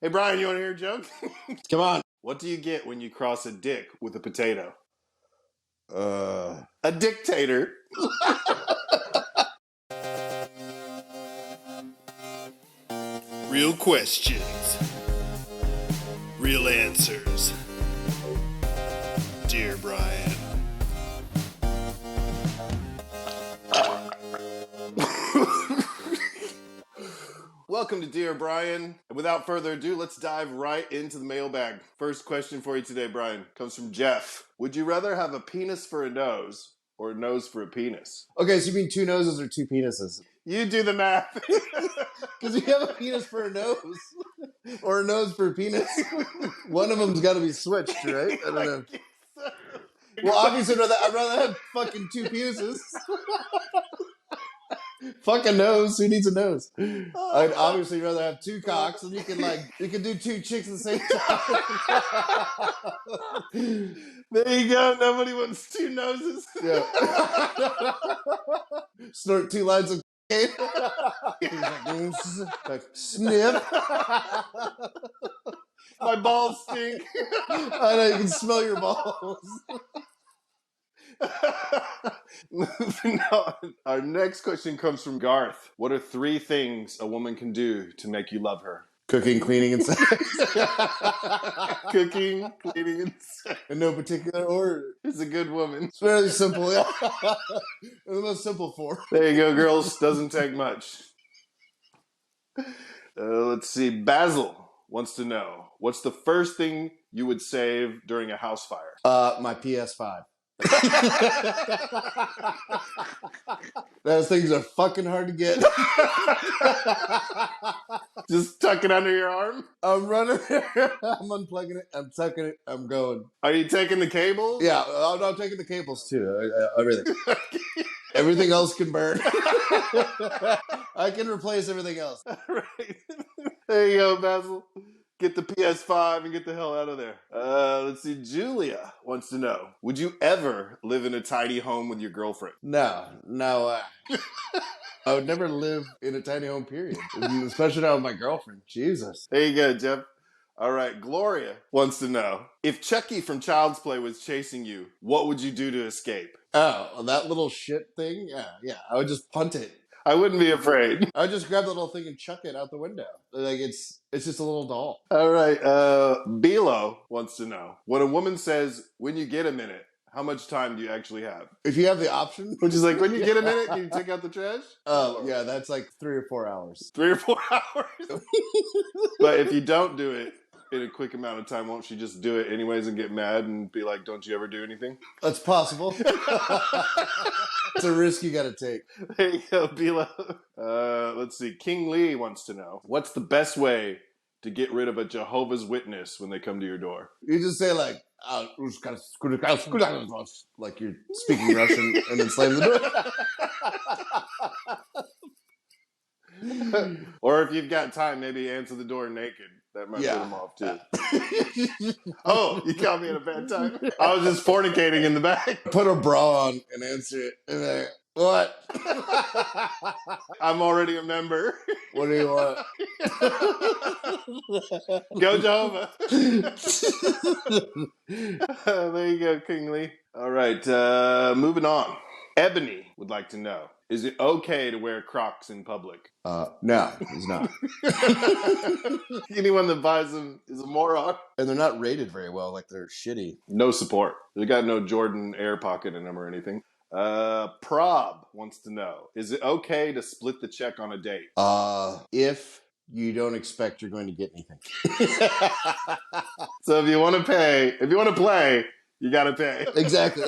Hey, Brian, you want to hear a joke? Come on. What do you get when you cross a dick with a potato? Uh, A dictator. Real questions. Real answers. Dear Brian. Welcome to Dear Brian. And without further ado, let's dive right into the mailbag. First question for you today, Brian, comes from Jeff. Would you rather have a penis for a nose or a nose for a penis? okay, so you mean two noses or two penises? You do the math. Because you have a penis for a nose or a nose for a penis. One of them's got to be switched, right? I don't know. Well, obviously, I'd rather have fucking two penises. Fuck a nose. Who needs a nose? I'd obviously rather have two cocks, and you can do two chicks at the same time. There you go. Nobody wants two noses. Yeah. Snort two lines of like, sniff. My balls stink. I know, you can smell your balls. Moving on. Our next question comes from Garth. What are 3 things a woman can do to make you love her? Cooking, cleaning, and sex. Cooking, cleaning, and sex. In no particular order. Is a good woman. It's fairly simple. Yeah. The most simple form. There you go, girls. Doesn't take much. Let's see. Basil wants to know, what's the first thing you would save during a house fire? My PS5. Those things are fucking hard to get. Just tuck it under your arm? I'm running. I'm unplugging it. I'm tucking it. I'm going. Are you taking the cable? Yeah, I'm taking the cables too. Everything. Everything else can burn. I can replace everything else. Right. There you go, Basil. Get the PS5 and get the hell out of there. Let's see. Julia wants to know, would you ever live in a tiny home with your girlfriend? No. I would never live in a tiny home, period. Especially not with my girlfriend. Jesus. There you go, Jeff. All right. Gloria wants to know, if Chucky from Child's Play was chasing you, what would you do to escape? Oh, that little shit thing? Yeah. I would just punt it. I wouldn't be afraid. I would just grab the little thing and chuck it out the window. Like, it's just a little doll. All right. Bilo wants to know, when a woman says, when you get a minute, how much time do you actually have? If you have the option. Which is like, when you get a minute, can you take out the trash? Oh, yeah, that's like 3 or 4 hours. 3 or 4 hours? But if you don't do it in a quick amount of time, won't she just do it anyways and get mad and be like, don't you ever do anything? That's possible. It's a risk you gotta take. There you go, Bilo. Let's see. King Lee wants to know, what's the best way to get rid of a Jehovah's Witness when they come to your door? You just say like you're speaking Russian and then slam the door. Or if you've got time, maybe answer the door naked. That might put them off too. Oh, you caught me at a bad time. I was just fornicating in the back. Put a bra on and answer it. And then, what? I'm already a member. What do you want? Go Jehovah. There you go, King Lee. All right, moving on. Ebony would like to know, is it okay to wear Crocs in public? No, it's not. Anyone that buys them is a moron. And they're not rated very well, like they're shitty. No support. They got no Jordan air pocket in them or anything. Prob wants to know, is it okay to split the check on a date? If you don't expect you're going to get anything. So if you want to play, you got to pay. Exactly.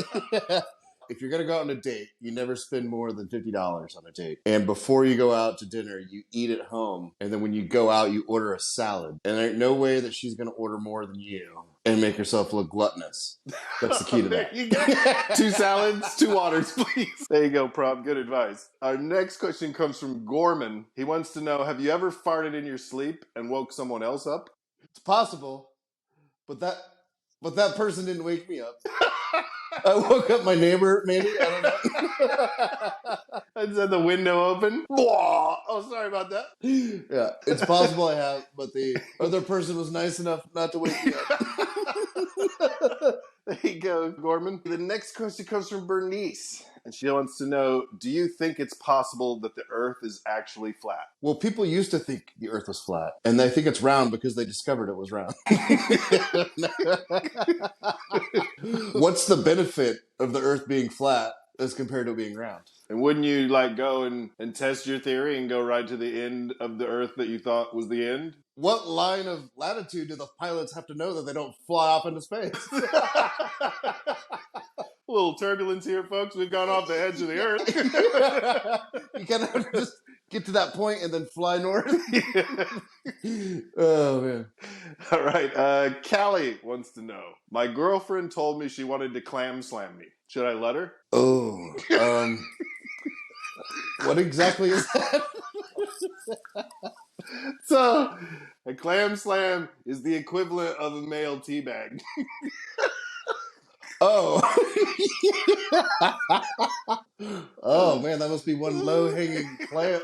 If you're going to go out on a date, you never spend more than $50 on a date. And before you go out to dinner, you eat at home. And then when you go out, you order a salad. And there ain't no way that she's going to order more than you and make herself look gluttonous. That's the key to that. There you go. 2 salads, 2 waters, please. There you go, Prob. Good advice. Our next question comes from Gorman. He wants to know, have you ever farted in your sleep and woke someone else up? It's possible, but but that person didn't wake me up. I woke up my neighbor, maybe. I don't know. I just had the window open. Oh, sorry about that. Yeah, it's possible I have, but the other person was nice enough not to wake me up. There you go, Gorman. The next question comes from Bernice, and she wants to know, do you think it's possible that the Earth is actually flat? Well, people used to think the Earth was flat, and they think it's round because they discovered it was round. What's the benefit of the Earth being flat as compared to being round? And wouldn't you like go and test your theory and go right to the end of the Earth that you thought was the end? What line of latitude do the pilots have to know that they don't fly off into space? A little turbulence here, folks. We've gone off the edge of the Earth. You kind of have to just get to that point and then fly north. Oh, man. All right. Callie wants to know, my girlfriend told me she wanted to clam slam me. Should I let her? Oh, what exactly is that? So, a clam slam is the equivalent of a male teabag. Oh. Oh, man, that must be one low-hanging clam.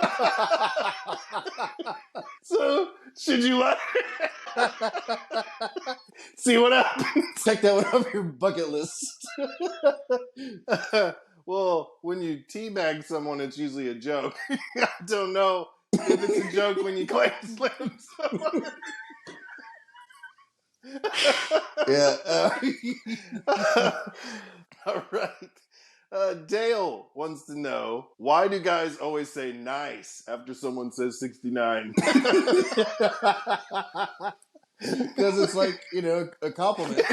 So, should you let her? See what happens? Check that one off your bucket list. Well, when you teabag someone, it's usually a joke. I don't know if it's a joke when you clam slam someone. Yeah. All right. Dale wants to know, why do guys always say nice after someone says 69? Because it's like, a compliment.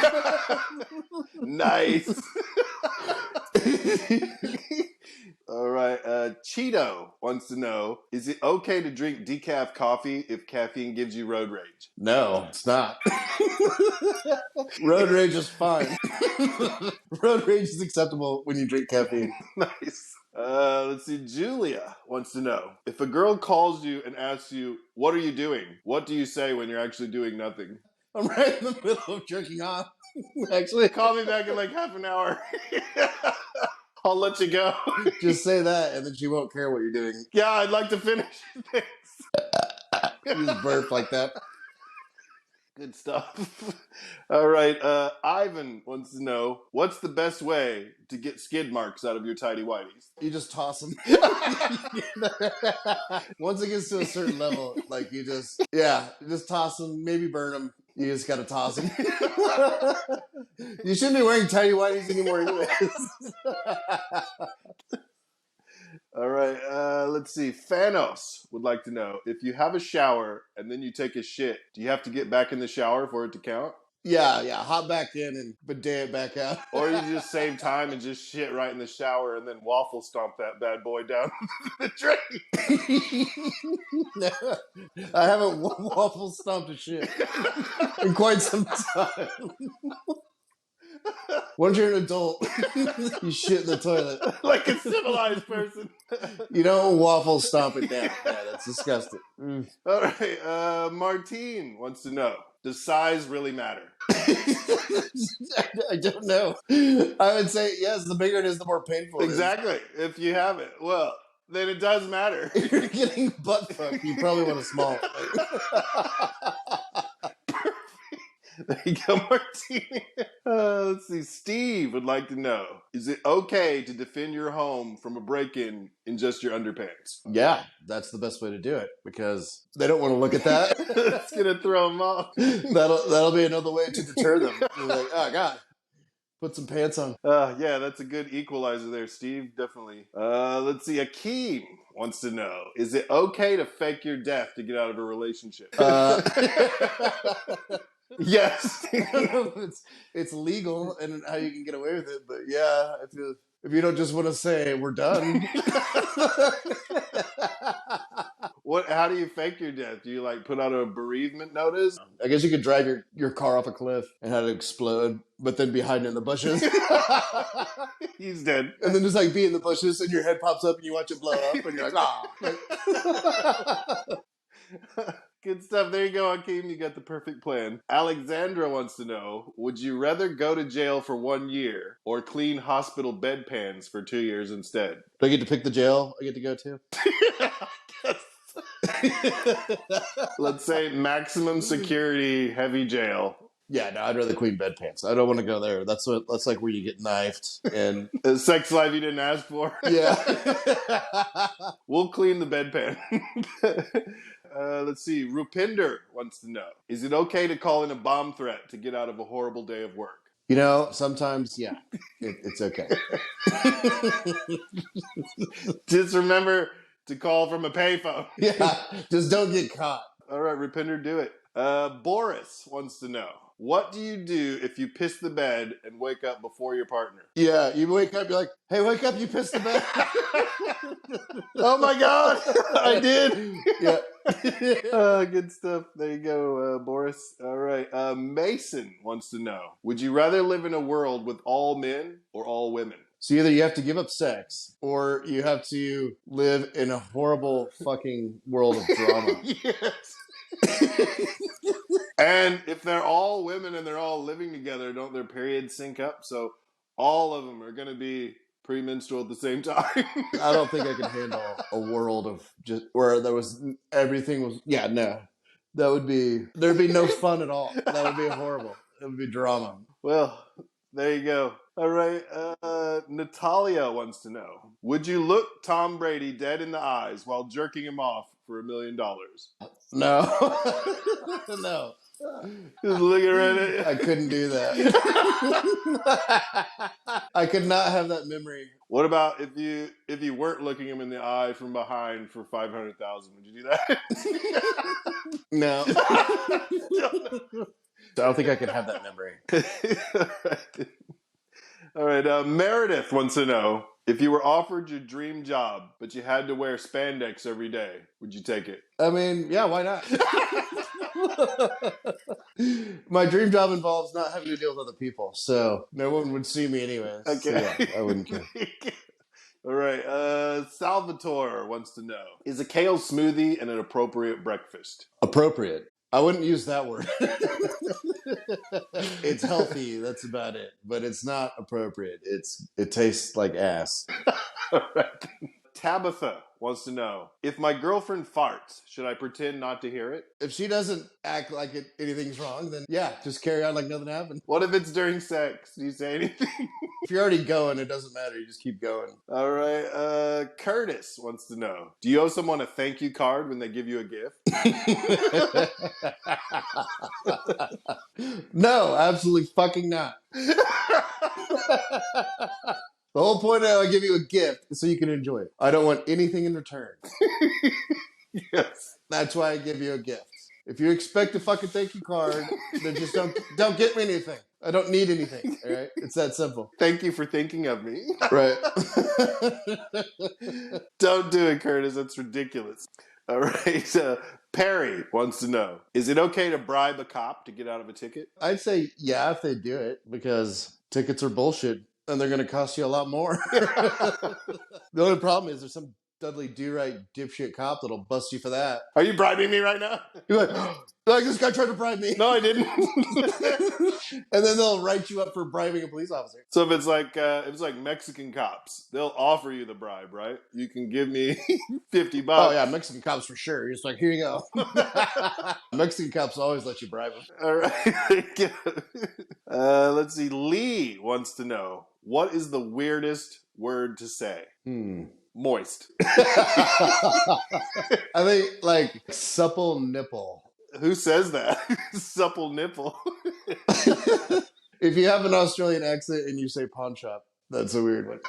Nice. All right. Cheeto wants to know, is it okay to drink decaf coffee if caffeine gives you road rage? No, it's not. Road rage is fine. Road rage is acceptable when you drink caffeine. Nice. Let's see. Julia wants to know, if a girl calls you and asks you, what are you doing? What do you say when you're actually doing nothing? I'm right in the middle of jerking off. Actually, Call me back in like half an hour. I'll let you go. Just say that, and then she won't care what you're doing. Yeah, I'd like to finish. Thanks. You just burp like that. Good stuff. All right. Ivan wants to know, what's the best way to get skid marks out of your tidy whities? You just toss them. Once it gets to a certain level, like you just toss them, maybe burn them. You just gotta toss them. You shouldn't be wearing tidy whities anymore anyways. All right, let's see. Thanos would like to know, if you have a shower and then you take a shit, do you have to get back in the shower for it to count? Yeah, hop back in and bidet it back out. Or you just save time and just shit right in the shower and then waffle stomp that bad boy down the drain. No, I haven't waffle stomped a shit in quite some time. Once you're an adult, you shit in the toilet. Like a civilized person. You don't waffle stomp it down. Yeah, that's disgusting. All right, Martine wants to know, does size really matter? I don't know. I would say yes, the bigger it is, the more painful it is. Exactly. If you have it, well, then it does matter. If you're getting butt fucked, you probably want a small. There you go, Martine. Let's see. Steve would like to know, is it okay to defend your home from a break-in just your underpants? Yeah, that's the best way to do it because they don't want to look at that. It's going to throw them off. That'll be another way to deter them. You're like, oh, God, put some pants on. Yeah, that's a good equalizer there, Steve. Definitely. Let's see. Akeem wants to know, is it okay to fake your death to get out of a relationship? Yes. I don't know if it's legal and how you can get away with it, but yeah, if you don't just want to say we're done. How do you fake your death? Do you like put out a bereavement notice? I guess you could drive your car off a cliff and have it explode, but then be hiding in the bushes. He's dead. And then just like be in the bushes and your head pops up and you watch it blow up and you're like, ah. Good stuff. There you go, Hakeem. You got the perfect plan. Alexandra wants to know, would you rather go to jail for 1 year or clean hospital bedpans for 2 years instead? Do I get to pick the jail I get to go to? Let's say maximum security, heavy jail. Yeah, no, I'd rather clean bedpans. I don't want to go there. That's like where you get knifed and A sex life you didn't ask for. yeah. We'll clean the bedpan. Let's see. Rupinder wants to know, is it okay to call in a bomb threat to get out of a horrible day of work? You know, sometimes, yeah, it's okay. Just remember to call from a payphone. Yeah, just don't get caught. All right, Rupinder, do it. Boris wants to know, what do you do if you piss the bed and wake up before your partner? Yeah, you wake up, you're like, hey, wake up, you pissed the bed. Oh my God, I did. Yeah. Good stuff. There you go, Boris. All right. Mason wants to know, would you rather live in a world with all men or all women? So either you have to give up sex or you have to live in a horrible fucking world of drama. Yes. And if they're all women and they're all living together, don't their periods sync up? So all of them are going to be premenstrual at the same time. I don't think I could handle a world of just where there was everything was. Yeah, no, there'd be no fun at all. That would be horrible. It would be drama. Well, there you go. All right. Natalia wants to know, would you look Tom Brady dead in the eyes while jerking him off for $1 million? No, no. Just looking right at you. I couldn't do that. I could not have that memory. What about if you weren't looking him in the eye from behind for $500,000? Would you do that? No. I don't think I could have that memory. All right. Meredith wants to know, if you were offered your dream job, but you had to wear spandex every day, would you take it? I mean, yeah, why not? My dream job involves not having to deal with other people, so no one would see me anyways. Okay. So yeah, I wouldn't care. All right. Salvatore wants to know, is a kale smoothie an appropriate breakfast? Appropriate. I wouldn't use that word. It's healthy, that's about it. But it's not appropriate. It tastes like ass. All right. Tabitha wants to know, if my girlfriend farts, should I pretend not to hear it? If she doesn't act like anything's wrong, then yeah, just carry on like nothing happened. What if it's during sex? Do you say anything? If you're already going, it doesn't matter. You just keep going. All right. Curtis wants to know, do you owe someone a thank you card when they give you a gift? No, absolutely fucking not. The whole point of I give you a gift is so you can enjoy it. I don't want anything in return. Yes. That's why I give you a gift. If you expect a fucking thank you card, then just don't get me anything. I don't need anything. All right, it's that simple. Thank you for thinking of me. Right. Don't do it, Curtis. That's ridiculous. All right. Perry wants to know, is it okay to bribe a cop to get out of a ticket? I'd say yeah if they do it, because tickets are bullshit and they're going to cost you a lot more. The only problem is there's some Dudley Do-Right dipshit cop that'll bust you for that. Are you bribing me right now? You're like this guy tried to bribe me. No, I didn't. And then they'll write you up for bribing a police officer. So if it's like Mexican cops, they'll offer you the bribe, right? You can give me $50. Oh yeah, Mexican cops for sure. You're just like, here you go. Mexican cops always let you bribe them. All right. Let's see. Lee wants to know, what is the weirdest word to say? Moist. I think like supple nipple. Who says that? Supple nipple. If you have an Australian accent and you say pawn shop, that's a weird one.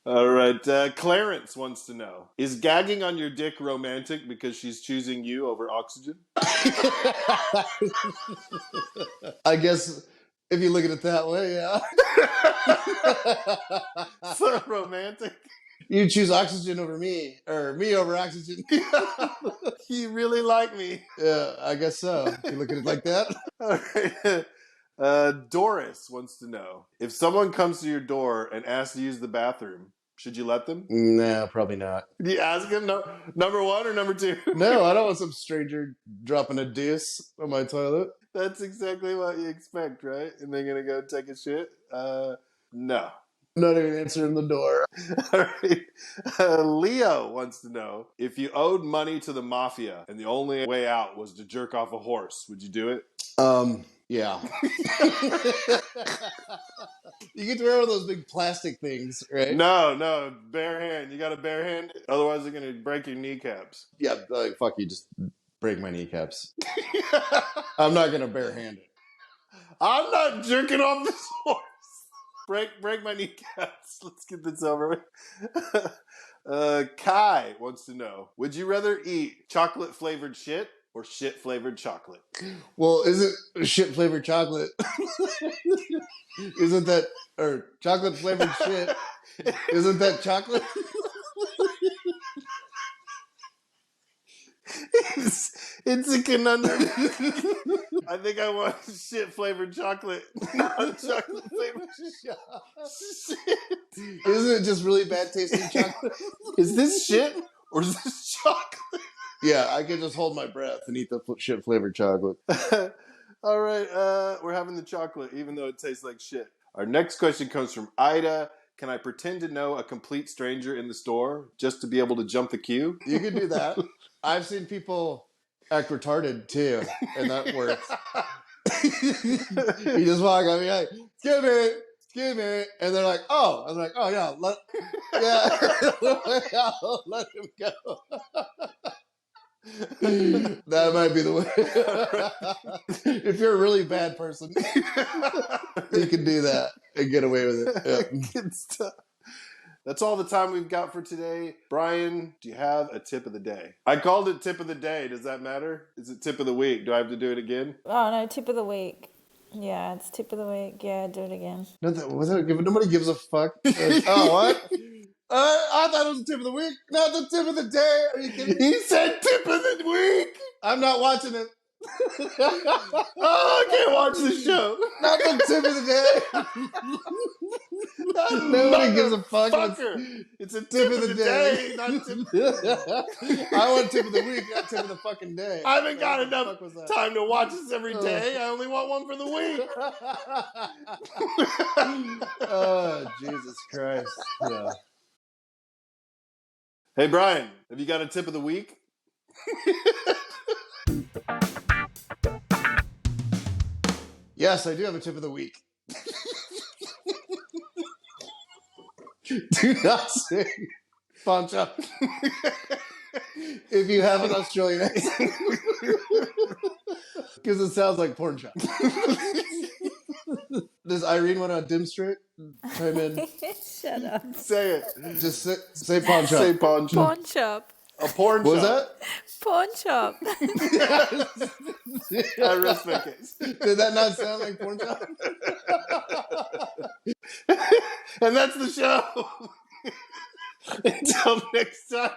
All right. Clarence wants to know, is gagging on your dick romantic because she's choosing you over oxygen? I guess if you look at it that way, yeah. So romantic. You choose oxygen over me, or me over oxygen. You really like me. Yeah, I guess so. If you look at it like that. All right. Doris wants to know, if someone comes to your door and asks to use the bathroom, Should you let them? No, probably not. Do you ask him? No, number one or number two? No, I don't want some stranger dropping a deuce on my toilet. That's exactly what you expect, right? And they're gonna go take a shit? No. Not even answering the door. All right. Leo wants to know, if you owed money to the mafia and the only way out was to jerk off a horse, would you do it? Yeah. You get to wear one of those big plastic things, right? No, bare hand. You got to bare hand it. Otherwise, they're going to break your kneecaps. Yeah, like, fuck you, just break my kneecaps. I'm not going to bare hand it. I'm not jerking off this horse. Break my kneecaps. Let's get this over with. Kai wants to know, would you rather eat chocolate-flavored shit or shit-flavored chocolate? Well, isn't shit-flavored chocolate... Isn't that... Or chocolate-flavored shit... Isn't that chocolate? It's a conundrum. I think I want shit-flavored chocolate, not chocolate-flavored shit. Isn't it just really bad tasting chocolate? Is this shit or is this chocolate? Yeah, I can just hold my breath and eat the shit-flavored chocolate. All right, we're having the chocolate, even though it tastes like shit. Our next question comes from Ida. Can I pretend to know a complete stranger in the store just to be able to jump the queue? You can do that. I've seen people act retarded too, and that works. You just walk up, you're like, excuse me, and they're like, oh, I'm like, oh yeah, let him go. That might be the way. If you're a really bad person, you can do that and get away with it. Yeah. Good stuff. That's all the time we've got for today. Brian, do you have a tip of the day? I called it tip of the day. Does that matter? Is it tip of the week? Do I have to do it again? Oh, no, tip of the week. Yeah, it's tip of the week. Yeah, do it again. Nobody gives a fuck. Oh, what? I thought it was the tip of the week. Not the tip of the day. Are you kidding me? He said tip of the week. I'm not watching it. Oh, I can't watch the show. Not the tip of the day. Nobody gives a fuck. It's a tip of the day, not tip. I want tip of the week, not tip of the fucking day. I haven't got enough time to watch this every day. I only want one for the week. Oh, Jesus Christ. Yeah. Hey, Brian, have you got a tip of the week? Yes, I do have a tip of the week. Do not say pawn shop if you have an Australian accent, because it sounds like porn shop. Does Irene want to demonstrate? Chime in. Shut up. Say it. Just say pawn shop. Say pawn shop. Pawn shop. A porn What was shop. that? Pawn shop. I rest my case. Did that not sound like porn shop? And that's the show. Until next time.